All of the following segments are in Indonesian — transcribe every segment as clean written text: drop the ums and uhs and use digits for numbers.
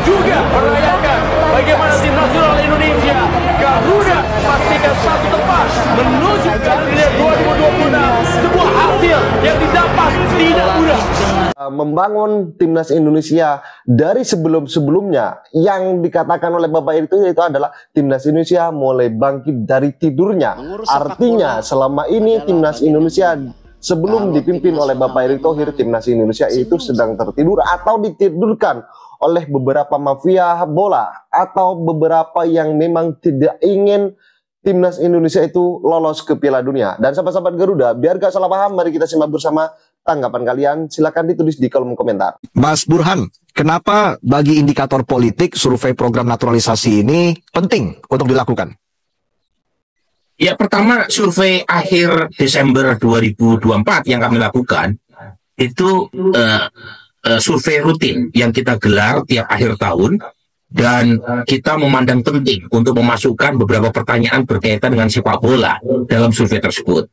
juga merayakan bagaimana tim nasional Indonesia Garuda pastikan satu tempat menuju Garuda 2026, sebuah hasil yang didapat tidak mudah. Membangun timnas Indonesia dari sebelum-sebelumnya yang dikatakan oleh Bapak itu yaitu adalah timnas Indonesia mulai bangkit dari tidurnya. Artinya selama ini timnas Indonesia sebelum dipimpin oleh Bapak Erick Thohir, timnas Indonesia itu sedang tertidur atau ditidurkan oleh beberapa mafia bola atau beberapa yang memang tidak ingin timnas Indonesia itu lolos ke Piala Dunia. Dan sahabat-sahabat Garuda, biar gak salah paham, mari kita simak bersama tanggapan kalian. Silakan ditulis di kolom komentar. Mas Burhan, kenapa bagi indikator politik survei program naturalisasi ini penting untuk dilakukan? Ya, pertama survei akhir Desember 2024 yang kami lakukan itu survei rutin yang kita gelar tiap akhir tahun, dan kita memandang penting untuk memasukkan beberapa pertanyaan berkaitan dengan sepak bola dalam survei tersebut.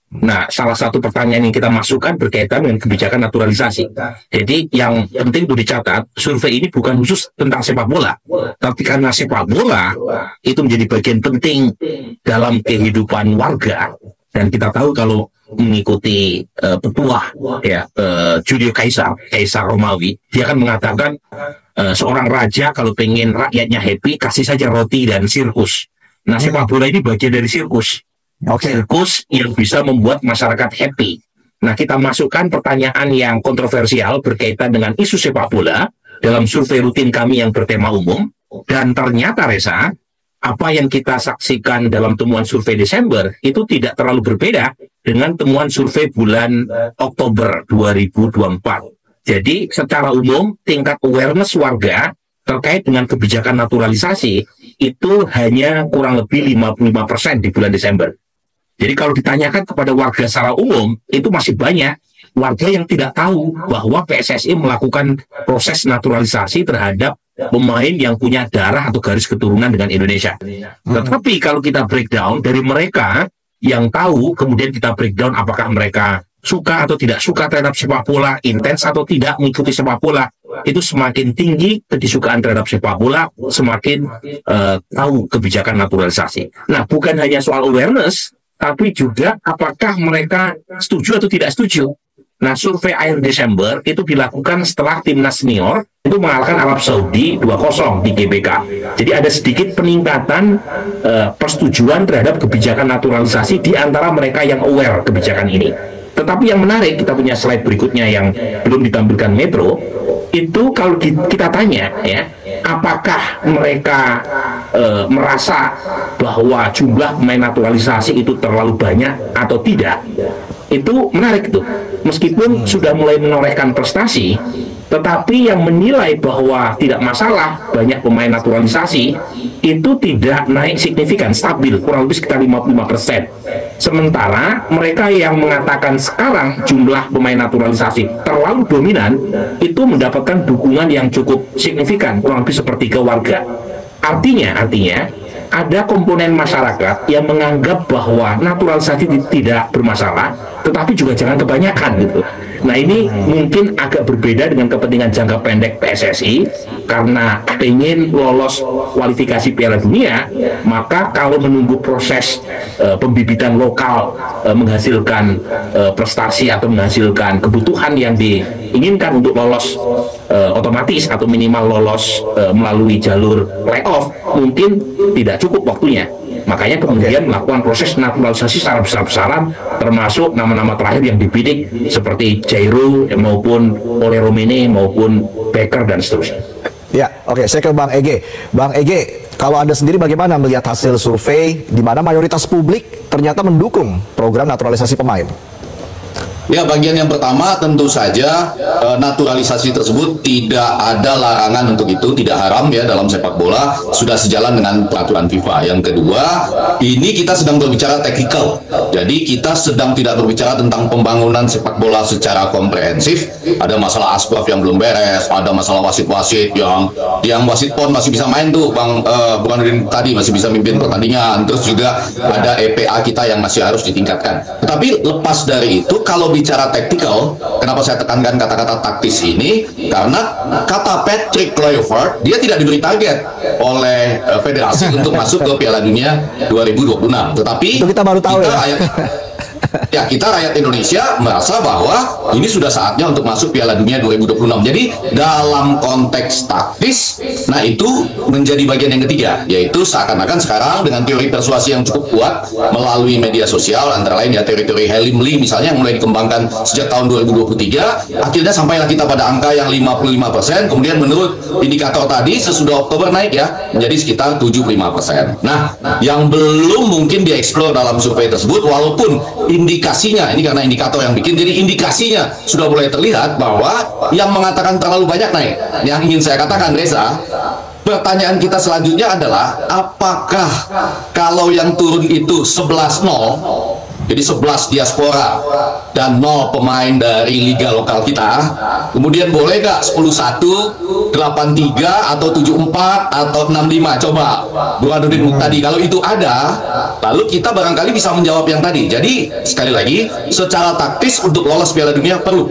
Nah, salah satu pertanyaan yang kita masukkan berkaitan dengan kebijakan naturalisasi. Jadi yang penting untuk dicatat, survei ini bukan khusus tentang sepak bola, tapi karena sepak bola itu menjadi bagian penting dalam kehidupan warga. Dan kita tahu kalau mengikuti petuah ya Julio Kaisar Romawi, dia akan mengatakan seorang raja kalau pengen rakyatnya happy, kasih saja roti dan sirkus. Nah, sepak bola ini bagian dari sirkus. Sirkus yang bisa membuat masyarakat happy. Nah, kita masukkan pertanyaan yang kontroversial berkaitan dengan isu sepak bola dalam survei rutin kami yang bertema umum. Dan ternyata, Reza, apa yang kita saksikan dalam temuan survei Desember itu tidak terlalu berbeda dengan temuan survei bulan Oktober 2024. Jadi, secara umum, tingkat awareness warga terkait dengan kebijakan naturalisasi itu hanya kurang lebih 55% di bulan Desember. Jadi kalau ditanyakan kepada warga secara umum, itu masih banyak warga yang tidak tahu bahwa PSSI melakukan proses naturalisasi terhadap pemain yang punya darah atau garis keturunan dengan Indonesia. Tetapi kalau kita breakdown dari mereka yang tahu, kemudian kita breakdown apakah mereka suka atau tidak suka terhadap sepak bola, intens atau tidak mengikuti sepak bola, itu semakin tinggi kedisukaan terhadap sepak bola, semakin tahu kebijakan naturalisasi. Nah, bukan hanya soal awareness, tapi juga apakah mereka setuju atau tidak setuju. Nah, survei akhir Desember itu dilakukan setelah timnas senior itu mengalahkan Arab Saudi 2-0 di GBK. Jadi ada sedikit peningkatan persetujuan terhadap kebijakan naturalisasi di antara mereka yang aware kebijakan ini. Tetapi yang menarik, kita punya slide berikutnya yang belum ditampilkan Metro, itu kalau kita tanya ya, apakah mereka merasa bahwa jumlah pemain naturalisasi itu terlalu banyak atau tidak, itu menarik tuh. Meskipun sudah mulai menorehkan prestasi, tetapi yang menilai bahwa tidak masalah banyak pemain naturalisasi itu tidak naik signifikan, stabil, kurang lebih sekitar 55%. Sementara mereka yang mengatakan sekarang jumlah pemain naturalisasi terlalu dominan itu mendapatkan dukungan yang cukup signifikan, kurang lebih sepertiga warga. Artinya ada komponen masyarakat yang menganggap bahwa naturalisasi tidak bermasalah, tetapi juga jangan kebanyakan gitu. Nah, ini mungkin agak berbeda dengan kepentingan jangka pendek PSSI, karena ingin lolos kualifikasi Piala Dunia, maka kalau menunggu proses pembibitan lokal menghasilkan prestasi atau menghasilkan kebutuhan yang diinginkan untuk lolos otomatis atau minimal lolos melalui jalur playoff, mungkin tidak cukup waktunya. Makanya kemudian melakukan proses naturalisasi secara besar-besaran, termasuk nama-nama terakhir yang dibidik seperti Jairo maupun Ole Romene maupun Becker dan seterusnya. Ya, oke, saya ke Bang Ege. Bang Ege, kalau Anda sendiri bagaimana melihat hasil survei di mana mayoritas publik ternyata mendukung program naturalisasi pemain? Ya, bagian yang pertama tentu saja naturalisasi tersebut tidak ada larangan untuk itu, tidak haram ya dalam sepak bola, sudah sejalan dengan peraturan FIFA. Yang kedua, ini kita sedang berbicara teknikal, jadi kita sedang tidak berbicara tentang pembangunan sepak bola secara komprehensif. Ada masalah asbab yang belum beres, ada masalah wasit-wasit yang wasit pon masih bisa main tuh, Bang Burhanuddin tadi masih bisa mimpin pertandingan, terus juga ada EPA kita yang masih harus ditingkatkan. Tetapi lepas dari itu, kalau bicara tactical, kenapa saya tekankan kata-kata taktis ini? Karena kata Patrick Kluivert, dia tidak diberi target oleh federasi untuk masuk ke Piala Dunia 2026. Tetapi itu kita baru tahu kita rakyat Indonesia merasa bahwa ini sudah saatnya untuk masuk Piala Dunia 2026. Jadi dalam konteks taktis, nah itu menjadi bagian yang ketiga, yaitu seakan-akan sekarang dengan teori persuasi yang cukup kuat melalui media sosial, antara lain ya teori-teori Halim Lee misalnya yang mulai dikembangkan sejak tahun 2023, akhirnya sampailah kita pada angka yang 55%, kemudian menurut indikator tadi sesudah Oktober naik ya menjadi sekitar 75%. Nah, yang belum mungkin dieksplor dalam survei tersebut, walaupun indikasinya, ini karena indikator yang bikin, jadi indikasinya sudah mulai terlihat bahwa yang mengatakan terlalu banyak naik. Yang ingin saya katakan, Reza, pertanyaan kita selanjutnya adalah apakah kalau yang turun itu 11-0, jadi 11 diaspora dan 0 pemain dari liga lokal kita, kemudian boleh nggak 10-1, 8-3 atau 7-4 atau 6-5? Coba Burhanuddin Muhtadi, kalau itu ada, lalu kita barangkali bisa menjawab yang tadi. Jadi sekali lagi, secara taktis untuk lolos Piala Dunia perlu.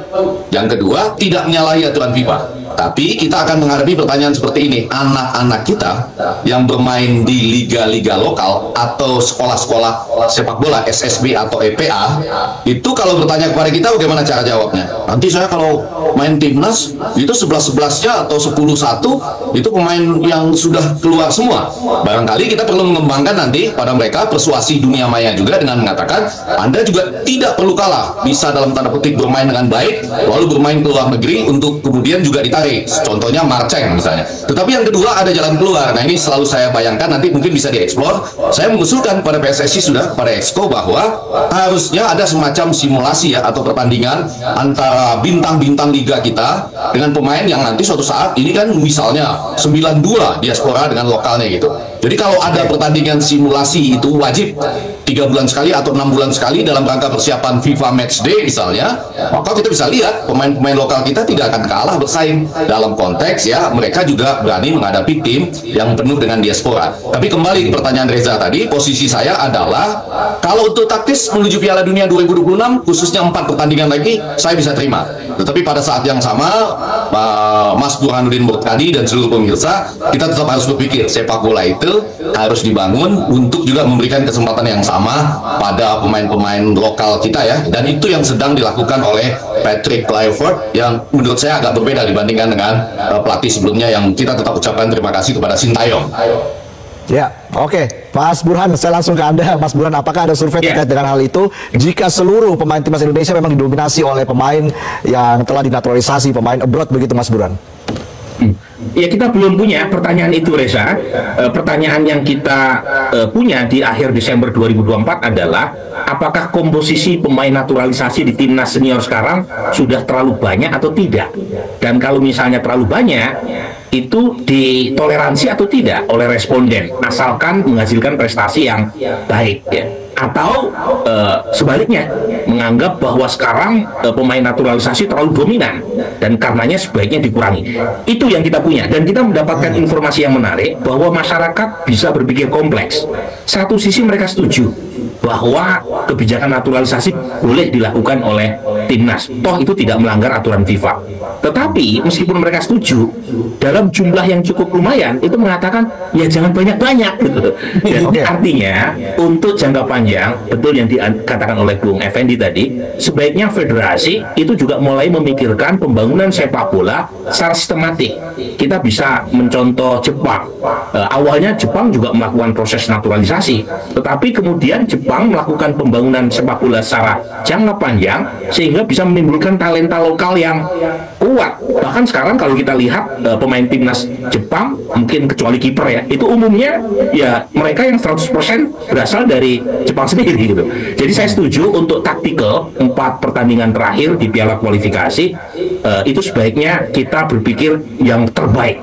Yang kedua, tidak menyalahi aturan FIFA. Tapi kita akan menghadapi pertanyaan seperti ini. Anak-anak kita yang bermain di liga-liga lokal atau sekolah-sekolah sepak bola SSB atau EPA, itu kalau bertanya kepada kita bagaimana cara jawabnya? Nanti saya kalau main timnas itu 11-11-nya atau 10-1 itu pemain yang sudah keluar semua. Barangkali kita perlu mengembangkan nanti pada mereka persuasi dunia maya juga dengan mengatakan Anda juga tidak perlu kalah, bisa dalam tanda petik bermain dengan baik lalu bermain ke luar negeri untuk kemudian juga ditarik. Contohnya Marceng misalnya. Tetapi yang kedua ada jalan keluar. Nah ini selalu saya bayangkan, nanti mungkin bisa dieksplor. Saya mengusulkan pada PSSI sudah, pada Exco, bahwa harusnya ada semacam simulasi ya atau pertandingan antara bintang-bintang liga kita dengan pemain yang nanti suatu saat ini kan misalnya 9-2 diaspora dengan lokalnya gitu. Jadi kalau ada pertandingan simulasi itu wajib 3 bulan sekali atau 6 bulan sekali dalam rangka persiapan FIFA Matchday misalnya, maka kita bisa lihat pemain-pemain lokal kita tidak akan kalah bersaing dalam konteks ya mereka juga berani menghadapi tim yang penuh dengan diaspora. Tapi kembali ke pertanyaan Reza tadi, posisi saya adalah kalau untuk taktis menuju Piala Dunia 2026 khususnya 4 pertandingan lagi saya bisa terima. Tetapi pada saat yang sama Mas Burhanuddin Muhtadi dan seluruh pemirsa, kita tetap harus berpikir sepak bola itu harus dibangun untuk juga memberikan kesempatan yang sama pada pemain-pemain lokal kita ya, dan itu yang sedang dilakukan oleh Patrick Kluivert yang menurut saya agak berbeda dibandingkan dengan pelatih sebelumnya yang kita tetap ucapkan terima kasih kepada Sintayong. Ya, oke. Mas Burhan, saya langsung ke Anda. Mas Burhan, apakah ada survei terkait dengan hal itu? Jika seluruh pemain timnas Indonesia memang didominasi oleh pemain yang telah dinaturalisasi, pemain abroad begitu, Mas Burhan? Ya, kita belum punya pertanyaan itu, Reza. Pertanyaan yang kita punya di akhir Desember 2024 adalah apakah komposisi pemain naturalisasi di timnas senior sekarang sudah terlalu banyak atau tidak? Dan kalau misalnya terlalu banyak, itu ditoleransi atau tidak oleh responden asalkan menghasilkan prestasi yang baik ya. Atau sebaliknya menganggap bahwa sekarang pemain naturalisasi terlalu dominan dan karenanya sebaiknya dikurangi. Itu yang kita punya, dan kita mendapatkan informasi yang menarik bahwa masyarakat bisa berpikir kompleks. Satu sisi mereka setuju bahwa kebijakan naturalisasi boleh dilakukan oleh timnas, toh itu tidak melanggar aturan FIFA. Tetapi meskipun mereka setuju, dalam jumlah yang cukup lumayan itu mengatakan ya jangan banyak-banyak gitu. Dan artinya untuk jangka panjang, betul yang dikatakan oleh Bung Effendi tadi, sebaiknya federasi itu juga mulai memikirkan pembangunan sepak bola secara sistematik. Kita bisa mencontoh Jepang. Awalnya Jepang juga melakukan proses naturalisasi, tetapi kemudian Jepang melakukan pembangunan sepak bola secara jangka panjang sehingga bisa menimbulkan talenta lokal yang kuat. Bahkan sekarang kalau kita lihat pemain timnas Jepang, mungkin kecuali kiper ya, itu umumnya ya mereka yang 100% berasal dari Jepang sendiri gitu. Jadi saya setuju untuk taktikal 4 pertandingan terakhir di piala kualifikasi itu sebaiknya kita berpikir yang terbaik.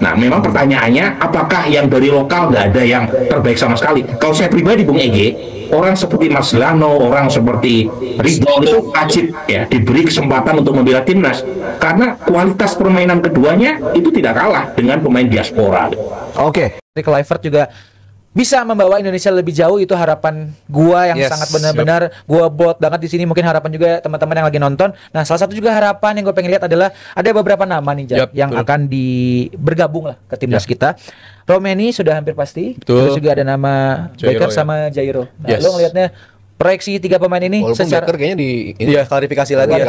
Nah memang pertanyaannya apakah yang dari lokal nggak ada yang terbaik sama sekali? Kalau saya pribadi Bung Ege, orang seperti Marcelino, orang seperti Ridho itu wajib ya diberi kesempatan untuk membela timnas karena kualitas permainan keduanya itu tidak kalah dengan pemain diaspora. Oke, Kluivert juga bisa membawa Indonesia lebih jauh, itu harapan gua yang sangat benar-benar gua bold banget di sini. Mungkin harapan juga teman-teman yang lagi nonton. Nah, salah satu juga harapan yang gue pengen lihat adalah ada beberapa nama nih yang akan bergabung lah ke timnas kita. Romeni sudah hampir pasti. Terus juga ada nama Baker sama Jairo. Nah, lo ngelihatnya proyeksi 3 pemain ini walaupun secara Baker kayaknya klarifikasi lagi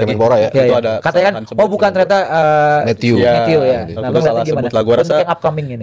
Kemenpora ya. Itu ada katanya kan bukan ternyata Matthew ya. Nah, gue salah sebut lah. Gue rasa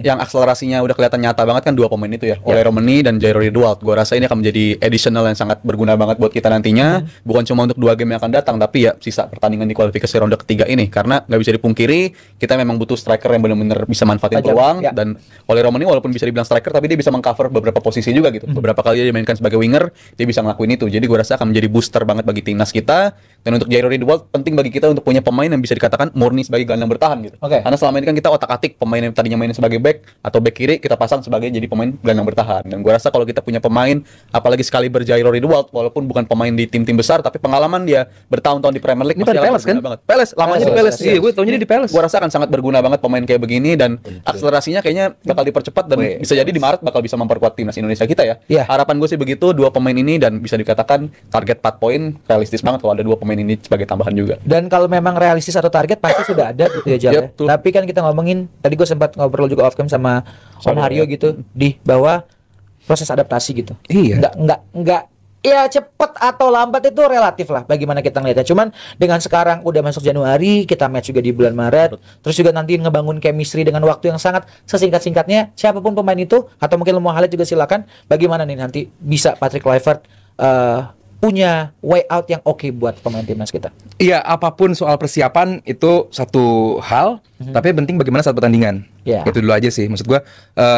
yang akselerasinya udah kelihatan nyata banget kan 2 pemain itu ya, Ole Romeni dan Jairo Ridwald. Gue rasa ini akan menjadi additional yang sangat berguna banget buat kita nantinya, bukan cuma untuk 2 game yang akan datang, tapi ya sisa pertandingan di kualifikasi ronde ketiga ini, karena nggak bisa dipungkiri kita memang butuh striker yang benar-benar bisa manfaatin peluang. Dan Ole Romeni walaupun bisa dibilang striker, tapi dia bisa mengcover beberapa posisi juga gitu. Beberapa kali dia dimainkan sebagai winger, dia bisa ngelakuin itu. Jadi gue rasa akan menjadi booster banget bagi timnas kita. Dan untuk Jairo Ridwald penting bagi kita untuk punya pemain yang bisa dikatakan murni sebagai gelandang bertahan gitu. Karena selama ini kan kita otak-atik pemain yang tadinya main sebagai back atau back kiri kita pasang sebagai jadi pemain gelandang bertahan. Dan gue rasa kalau kita punya pemain apalagi sekali Jairo Ridwald, walaupun bukan pemain di tim-tim besar tapi pengalaman dia bertahun-tahun di Premier League, ini pada Palace kan? Palace, lamanya di Palace. Iya, gue tahunya di Palace. Gue rasa akan sangat berguna banget pemain kayak begini, dan akselerasinya kayaknya bakal dipercepat dan bisa jadi di Maret bakal bisa memperkuat timnas Indonesia kita ya. Harapan gue sih begitu, 2 pemain ini, dan bisa dikatakan target 4 poin realistis banget kalau ada 2 pemain ini sebagai tambahan juga. Dan kalau memang realistis atau target pasti sudah ada gitu ya Jal. Tapi kan kita ngomongin, tadi gue sempat ngobrol juga off cam sama Om Haryo gitu, di bahwa proses adaptasi gitu. Enggak ya cepet atau lambat itu relatif lah bagaimana kita ngeliatnya. Cuman dengan sekarang udah masuk Januari, kita match juga di bulan Maret, terus juga nanti ngebangun chemistry dengan waktu yang sangat sesingkat-singkatnya. Siapapun pemain itu, atau mungkin lo mau Khalid juga silakan. Bagaimana nih nanti bisa Patrick Kluivert punya way out yang oke buat pemain timnas kita? Iya, apapun soal persiapan itu satu hal, tapi yang penting bagaimana saat pertandingan. Itu dulu aja sih. Maksud gua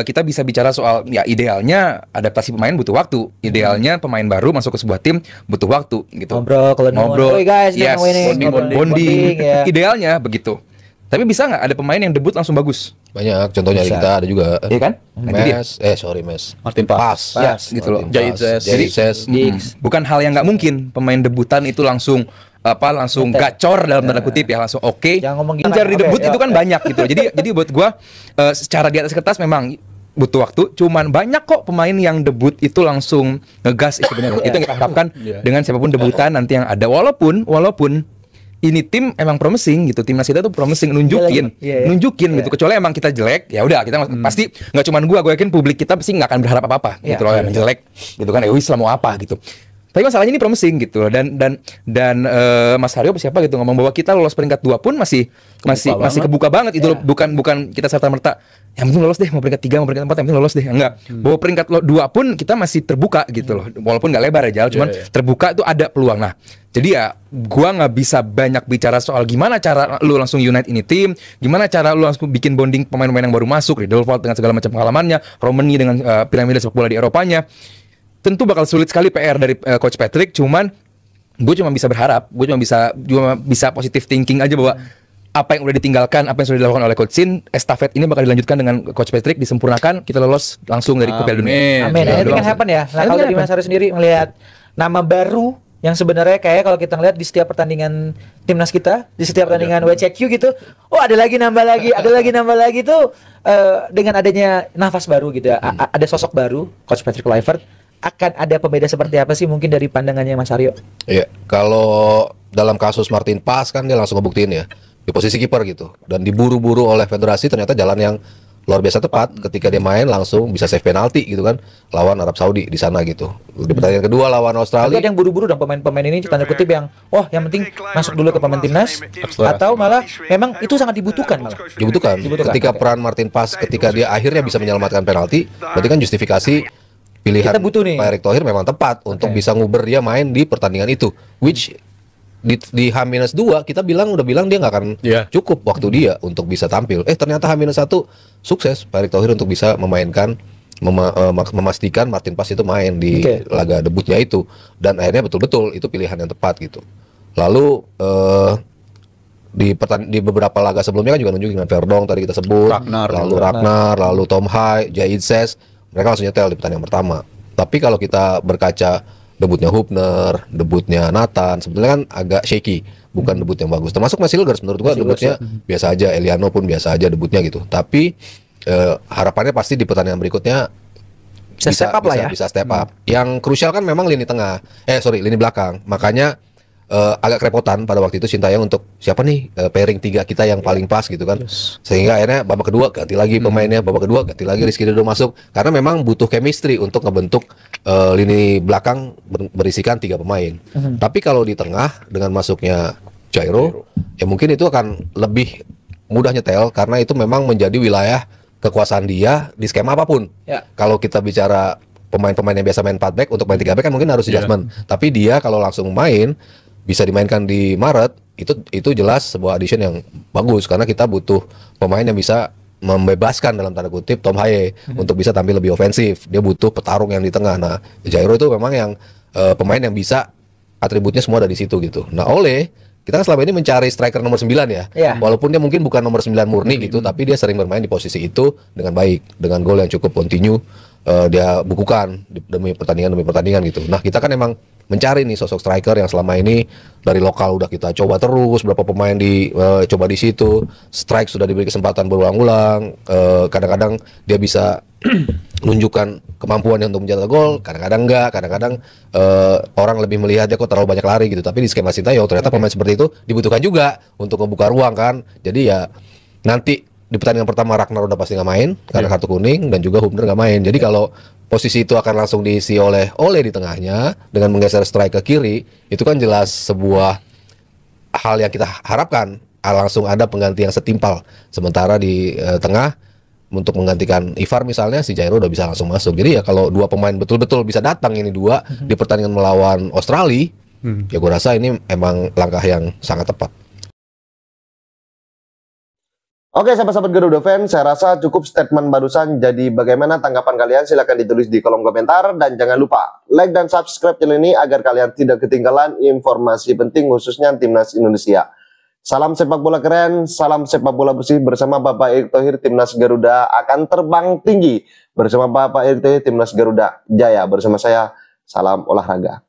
kita bisa bicara soal ya idealnya adaptasi pemain butuh waktu. Idealnya pemain baru masuk ke sebuah tim butuh waktu gitu. Ngobrol, guys, bonding. Idealnya begitu. Tapi bisa nggak ada pemain yang debut langsung bagus? Banyak, contohnya kita ada juga. Iya kan? Martin Pas. Ya, gitu loh. Jadi bukan hal yang nggak mungkin pemain debutan itu langsung gacor dalam tanda kutip ya, langsung oke. Mencari debut itu kan banyak gitu. Jadi buat gua secara di atas kertas memang butuh waktu, cuman banyak kok pemain yang debut itu langsung ngegas itu benar. Itu yang kita harapkan dengan siapapun debutan nanti yang ada, walaupun ini tim emang promising gitu, timnas kita tuh promising, nunjukin gitu. Kecuali emang kita jelek, ya udah kita pasti nggak cuman gue yakin publik kita pasti nggak akan berharap apa-apa gitu loh, emang jelek gitu kan, wis lah mau apa gitu. Tapi masalahnya ini promising gitu, dan Mas Haryo siapa gitu ngomong bahwa kita lolos peringkat 2 pun masih kebuka banget itu loh. Bukan kita serta-merta yang penting lolos deh, mau peringkat 3 mau peringkat 4 yang penting lolos deh, enggak. Bahwa peringkat 2 pun kita masih terbuka gitu loh, walaupun nggak lebar ya Jal, cuman terbuka tuh ada peluang. Nah jadi ya gua nggak bisa banyak bicara soal gimana cara lu langsung unite ini tim, gimana cara lu langsung bikin bonding pemain-pemain yang baru masuk, Ridwald dengan segala macam pengalamannya, Romeni dengan piramida sepak bola di Eropanya. Tentu bakal sulit sekali PR dari Coach Patrick, cuman gue cuma bisa berharap, gue cuma bisa positive thinking aja bahwa apa yang udah ditinggalkan, apa yang sudah dilakukan oleh Coach Shin, estafet ini bakal dilanjutkan dengan Coach Patrick, disempurnakan, kita lolos langsung dari Piala Dunia. Amin. Itu kan happen ya. Nah kalau dari Mas Haryo sendiri melihat nama baru yang sebenarnya kayak kalau kita ngeliat di setiap pertandingan timnas kita, di setiap pertandingan WCQ gitu, ada lagi nambah lagi tuh dengan adanya nafas baru gitu ya, ada sosok baru Coach Patrick Kluivert. Akan ada pembeda seperti apa sih mungkin dari pandangannya Mas Haryo? Iya, kalau dalam kasus Martin Pas kan dia langsung ngebuktiin ya di posisi kiper gitu, dan diburu-buru oleh federasi, ternyata jalan yang luar biasa tepat ketika dia main langsung bisa save penalti gitu kan lawan Arab Saudi di sana gitu. Di pertandingan kedua lawan Australia ada yang buru-buru dong pemain-pemain ini tanda kutip yang yang penting masuk dulu ke pemain timnas, atau malah memang itu sangat dibutuhkan ketika peran Martin Pas ketika dia akhirnya bisa menyelamatkan penalti, berarti kan justifikasi pilihan Pak Erick Thohir memang tepat untuk bisa nguber dia main di pertandingan itu, which di H-2 kita udah bilang dia nggak akan cukup waktu dia untuk bisa tampil. Ternyata H-1 sukses Pak Erick Thohir untuk bisa memastikan Martin Pas itu main di laga debutnya itu, dan akhirnya betul-betul itu pilihan yang tepat gitu. Lalu di beberapa laga sebelumnya kan juga nunjukin dengan Verdong tadi kita sebut, Ragnar, lalu Tom Hai, Jahid Ses, mereka langsung nyetel di pertandingan pertama. Tapi kalau kita berkaca debutnya Hubner, debutnya Nathan, sebetulnya kan agak shaky, bukan debut yang bagus. Termasuk Masilgers menurut gua debutnya biasa aja, Eliano pun biasa aja debutnya gitu. Tapi harapannya pasti di pertandingan berikutnya bisa step up lah ya. Bisa step up. Yang krusial kan memang lini tengah. Lini belakang. Makanya agak kerepotan pada waktu itu Sintayong untuk siapa nih pairing 3 kita yang paling pas gitu kan. Sehingga akhirnya babak kedua ganti lagi pemainnya, babak kedua ganti lagi Rizky Ridho masuk karena memang butuh chemistry untuk ngebentuk lini belakang berisikan 3 pemain. Tapi kalau di tengah dengan masuknya Jairo, ya mungkin itu akan lebih mudah nyetel karena itu memang menjadi wilayah kekuasaan dia di skema apapun. Kalau kita bicara pemain-pemain yang biasa main 4 back untuk main 3 back kan mungkin harus adjustment. Tapi dia kalau langsung main bisa dimainkan di Maret itu jelas sebuah addition yang bagus karena kita butuh pemain yang bisa membebaskan dalam tanda kutip Tom Haye untuk bisa tampil lebih ofensif. Dia butuh petarung yang di tengah. Nah, Jairo itu memang yang pemain yang bisa atributnya semua ada di situ gitu. Nah, kita kan selama ini mencari striker nomor 9 ya. Walaupun dia mungkin bukan nomor 9 murni gitu, tapi dia sering bermain di posisi itu dengan baik, dengan gol yang cukup continue dia bukukan demi pertandingan gitu. Nah, kita kan emang mencari nih sosok striker yang selama ini dari lokal udah kita coba terus, berapa pemain coba di situ, strike sudah diberi kesempatan berulang-ulang, kadang-kadang dia bisa menunjukkan kemampuannya untuk mencetak gol, kadang-kadang enggak, kadang-kadang orang lebih melihat dia kok terlalu banyak lari gitu. Tapi di skema Sintayong ternyata pemain seperti itu dibutuhkan juga untuk membuka ruang kan. Jadi ya nanti di pertandingan pertama Ragnar udah pasti nggak main karena kartu kuning dan juga Hubner nggak main. Jadi kalau posisi itu akan langsung diisi oleh Ole di tengahnya dengan menggeser strike ke kiri, itu kan jelas sebuah hal yang kita harapkan langsung ada pengganti yang setimpal. Sementara di tengah untuk menggantikan Ivar misalnya si Jairo udah bisa langsung masuk. Jadi ya kalau dua pemain betul-betul bisa datang ini dua di pertandingan melawan Australia, ya gue rasa ini emang langkah yang sangat tepat. Oke sahabat-sahabat Garuda fans, saya rasa cukup statement barusan. Jadi bagaimana tanggapan kalian? Silahkan ditulis di kolom komentar. Dan jangan lupa like dan subscribe channel ini agar kalian tidak ketinggalan informasi penting khususnya Timnas Indonesia. Salam sepak bola keren, salam sepak bola bersih bersama Bapak Erick Thohir. Timnas Garuda akan terbang tinggi bersama Bapak Erick Thohir. Timnas Garuda Jaya bersama saya. Salam olahraga.